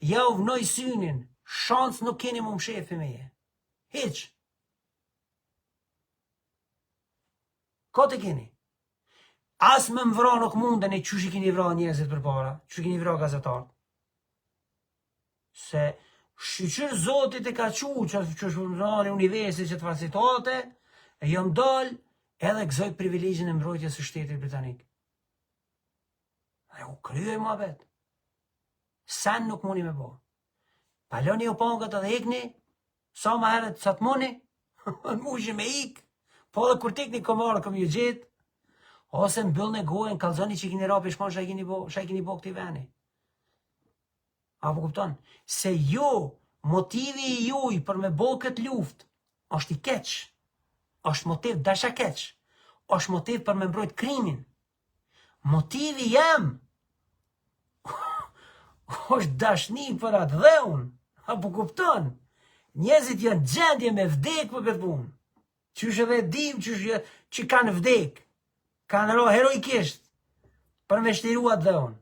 ja u vnoj synin, shans nuk keni më mshef për meje. Heq. Kote keni. As me më vra nuk mundeni që shi keni vra njerëzit për para, që keni vra gazetarët. Se shqyqër zotit e ka që shpërmërani universit që të farcitate, e jom dal edhe gëzoj privilegjin e mbrojtjes së shtetit britanik. E u kryoj ma bet. Sen nuk muni me bo. Paloni u pangat edhe ikni, sa ma heret sa të muni, në mushi me ik, po edhe kur tikni komarë këm ju gjithë, ose në bëllë në gojën, kalzoni që i kini rapi shpon shaj kini bo këti veni. Apo kupton? Se jo, motivi i juj për me bo këtë luft, është i keq, është motiv dasha keq, është motiv për me mbrojt krimin. Motivi jem, është dashni për atë dheun, apo kupton? Njezit janë gjendje me vdek për këtë punë. Qysh edhe dim që kanë vdek, kanë ro heroikisht për me shtiru atë dheun.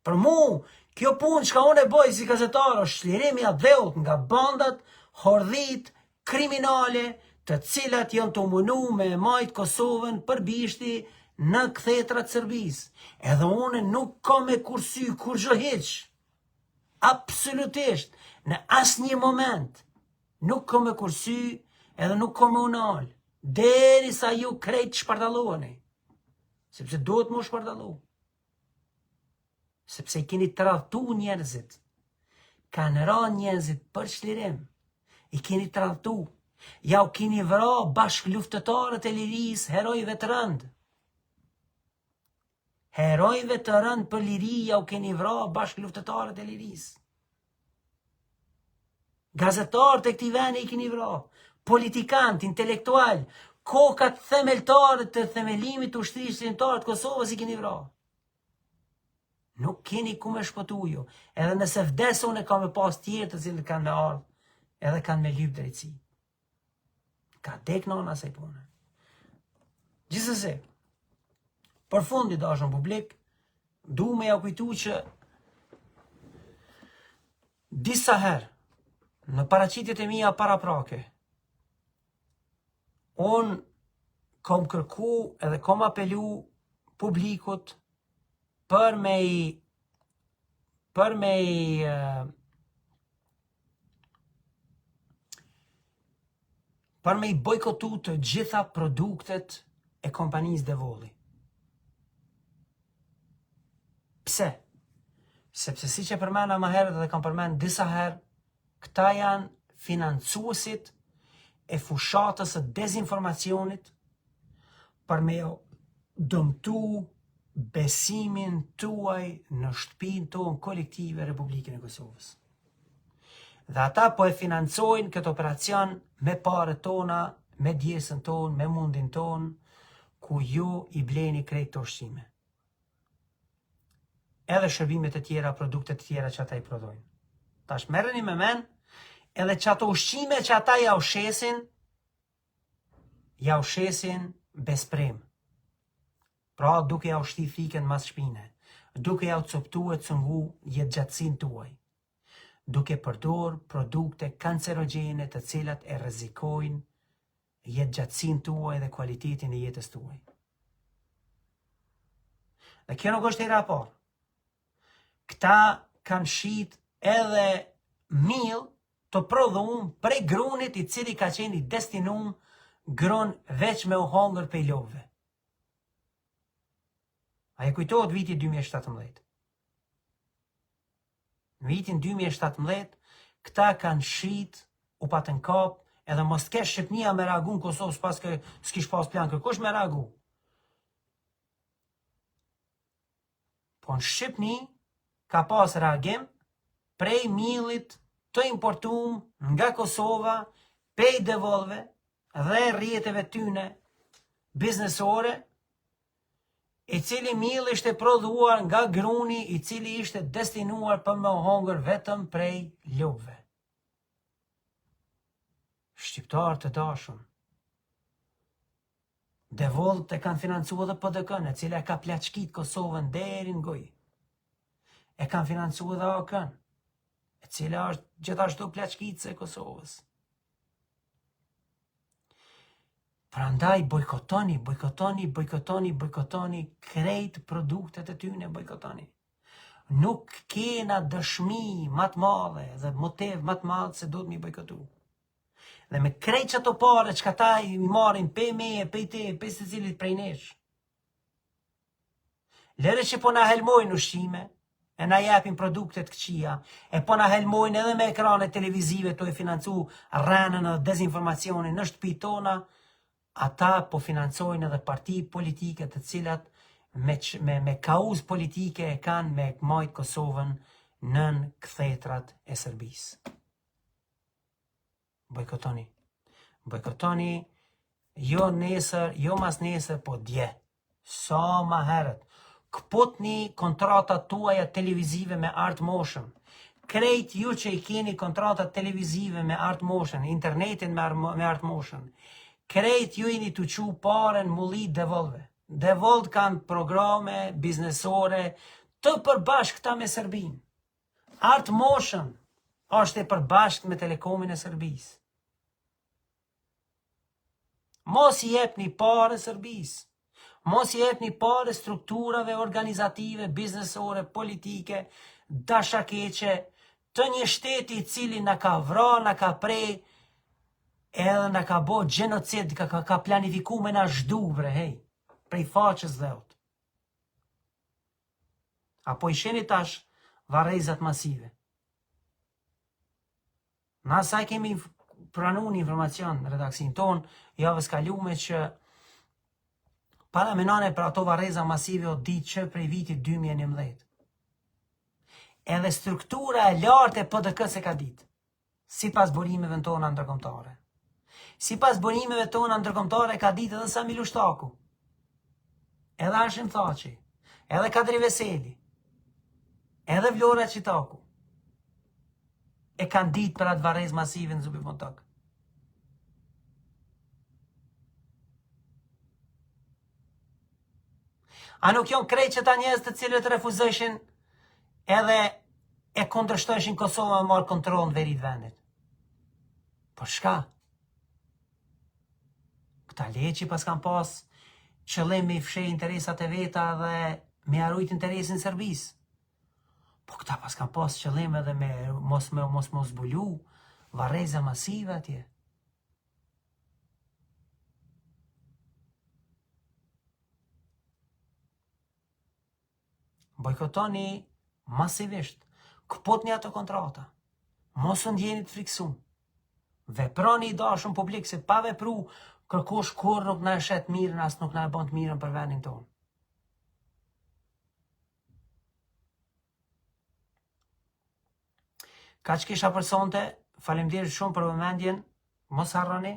Për mu, kjo punë që ka unë e boj si gazetar është shlirimi atë dheut nga bandat, hordhit, kriminale, të cilat janë të munu me majt Kosovën për bishti në kthetrat Serbis. Edhe unë nuk kam me kursy kur gjohiq. Absolutisht, në asë një moment, nuk kam me kursy edhe nuk kam me unal. Deri sa ju krejt shpardalloheni. Sepse duhet mu shpardallu. Sepse I keni tradhtu njerëzit. Kanë ra njerëzit për çlirim. I keni tradhtu. Ja u keni vra bashk luftëtarët e lirisë, herojve të rënd. Herojve të rënd për liri ja u keni vra bashk luftëtarët e lirisë. Gazetarët e këtij vendi I keni vra. Politikantë, intelektual, kokat themeltarët të themelimit të ushtrisë shqiptare të Kosovës I keni vra. Nuk keni ku me shpëtu ju. Edhe nëse vdes unë ka me pas tjerë të cilët kanë me ardhë, edhe kanë me lyp drejtësi. Ka dek nona asaj pune. Gjithsesi, për fundi dashur publik, du me ja kujtu që disa herë në paraqitjet e mia paraprake, unë kom kërku edhe kom apelu publikut për me I bojkotu të gjitha produktet e kompanisë Devolli. Pse? Sepse si që përmena më herët dhe kam përmen disa herë, këta janë financuesit e fushatës e dezinformacionit për me jo dëmtu besimin tuaj në shtëpinë tonë kolektive Republikën e Kosovës. Dhe ata po e financojnë këtë operacion me parët tona, me djesën tonë, me mundin tonë, ku ju I bleni krejt të ushqime. Edhe shërbimet e tjera, produktet e tjera që ata I prodhojnë. Tash merreni me men, edhe që ato ushqime që ata ja ushesin besprem. Pra duke ja ushti frikën mas shpine, duke ja u coptu e cëngu jetë gjatësin tuaj, duke përdor produkte kancerogjene të cilat e rrezikojnë jetë gjatësin tuaj dhe kualitetin e jetës tuaj. Dhe kjo nuk është hera e parë. Këta kanë shit edhe mill të prodhum prej grunit I cili ka qenë I destinum grun veç me u hongër pej lopëve. A e kujtohet viti 2017. Në vitin 2017, këta kanë shit, u patën kap, edhe mos t'kesh Shqipnia me reagu në Kosovë s'pas ke s'kish pas plan kërkush me reagu. Po në Shqipni ka pas reagim prej millit të importum nga Kosova, pej Devolve dhe rrjeteve tyne biznesore, I cili mill ishte prodhuar nga gruni I cili ishte destinuar për me hongër vetëm prej lopëve. Shqiptarë të dashur, Devollt e kanë financuar dhe PDK-n, e cila ka plaçkit Kosovën deri në gojë. E kanë financuar dhe AK-n, e cila është gjithashtu plaçkitse e Kosovës. Prandaj bojkotoni krejt produktet e tyne bojkotoni. Nuk kena dëshmi më të madhe dhe motiv më të madh se do të mi bojkotu. Dhe me krejt çato pare që ta I marrin pe meje, pe te, pe se cilit prej nesh. Lere që po na helmojnë ushqime, e na japin produktet këqia, e po na helmojnë edhe me ekrane televizive të e financu rrenën dhe dezinformacionin në shtëpi tona, ata po financojnë edhe parti politike të cilat me kauz politike e kanë me majt Kosovën nën kthetrat e Serbisë. Bojkotoni, jo nesër, jo mas nesër, po dje. Sa ma herët. Këputni kontratat tuaja televizive me Art Motion. Krejt ju që I keni kontratat televizive me Art Motion, internetin me Art Motion. Krejt ju jeni të qu paren mullit Devolve. Devollt kanë programe biznesore të përbashkëta me Serbin. Art Motion është e përbashkët me Telekomin e Serbisë. Mos I jepni pare Serbisë. Mos I jepni pare strukturave organizative, biznesore, politike, dashakeqe, të një shteti I cili na ka vra, na ka prej, edhe në ka bo gjenocid, ka planifiku me na zhdu, bre, hej, prej faqës dheut. Apo i sheni tash varrezat masive. Na sa kemi pranu një informacion në redaksin ton, javës kalume që para menane për ato varreza masive o ditë që prej vitit 2011. Edhe struktura e lartë e PDK se ka ditë, si pas burimeve tona ndërkombëtare. Si pas burimeve tona ndërkombëtare ka ditë edhe Sami Lushtaku, edhe Hashim Thaçi, edhe Kadri Veseli, edhe Vlora Qitaku, e kanë ditë për atë varrezë masive në Zubi Montak. A nuk janë krejt që ta njerëz të cilët refuzojshin edhe e kundërshtojshin Kosovën me marrë kontroll në veri të vendit? Por shka? Këta leqi pas kanë pas qëllim me i fshej interesat e veta dhe me arrujt interesin Serbis. Po këta pas kanë pas qëllim edhe me mos zbulu varreza masive atje. Bojkotoni masivisht, këpotni ato kontrata, mos u ndjeni të friksum, veproni i dashur publik se pa vepru kërkosh kur nuk na e shet mirën, as nuk na e bën të mirën për vendin tonë. Ka që kisha për sonte, faleminderit shumë për vëmendjen, mos harroni,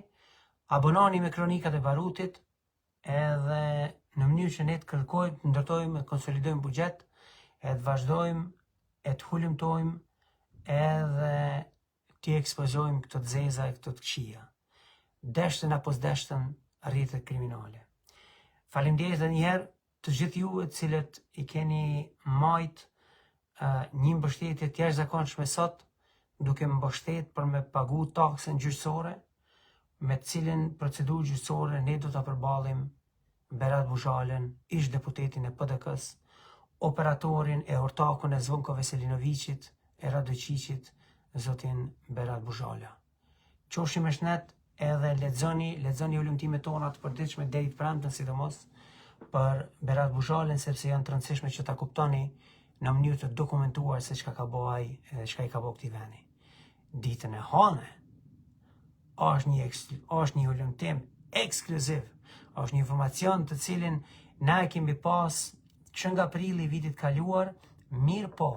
abononi me kronikat e Barutit, edhe në mënyrë që ne të kërkojmë, të ndërtojmë, të konsolidojmë buxhet, e të vazhdojmë, e të hulumtojmë, edhe të ekspozojmë këtë të zeza e këtë të këqija. Deshtën apo s'deshtën rrjetet kriminale. Faleminderit edhe njëherë të gjithë juve të cilët i keni majt një mbështetje të jashtëzakonshme sot, duke më mbështet për me pagu taksën gjyqësore, me të cilën procedurë gjyqësore ne do të përballim Berat Buzhalën, ish deputetin e PDK-s, operatorin e ortakun e Zvonko Veselinoviqit, e Radoqiqit, zotin Berat Buzhala. Qoshim me shnet edhe lexoni ulëmtimet tona të përditshme deri të premten, sidomos për Berat Buzhalën, sepse janë të rëndësishme që ta kuptoni në mënyrë të dokumentuar se çka ka bëu ai dhe çka i ka bëu këtij vendi. Ditën e hane është një ulëmtim ekskluziv, është një informacion të cilin na e kemi pas që nga prilli vitit kaluar, mirë po,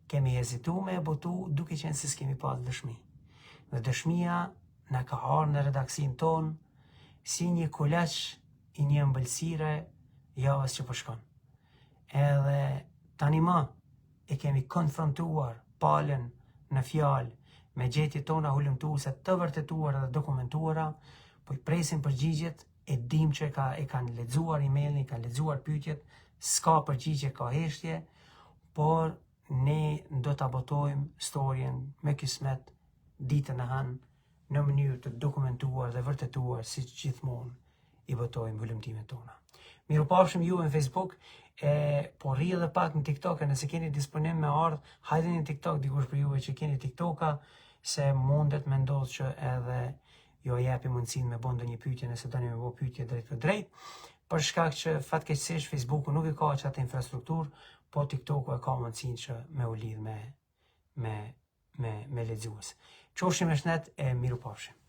kemi hezitu me e botu duke qenë se s'kemi pas dëshmi. Dhe dëshmia na ka ardhur në redaksin ton si një kulaç i një ëmbëlsire javës që po shkon. Edhe tani më e kemi konfrontuar palën në fjalë me gjetjet tona hulumtuese të vërtetuara dhe dokumentuara, po i presim përgjigjet, e dim që e kanë lexuar emailin, kanë lexuar pyetjet, s'ka përgjigje, ka heshtje, por ne do ta botojmë storien me kismet ditën e hënë në mënyrë të dokumentuar dhe vërtetuar si gjithmonë i botojmë hulumtimet tona. Mirupafshim juve në Facebook, po rri edhe pak në TikTok, nëse keni disponim me ardh, hajde në TikTok, dikush për juve që keni TikToka, se mundet me ndodh që edhe jo jepi mundësinë me bën ndonjë pyetje nëse doni me bë pyetje drejt për drejt, për shkak që fatkeqësisht Facebooku nuk i ka atë infrastrukturë, po TikToku e ka mundësinë që me u lidh me lexues. Qofshim me shnet e mirupafshim.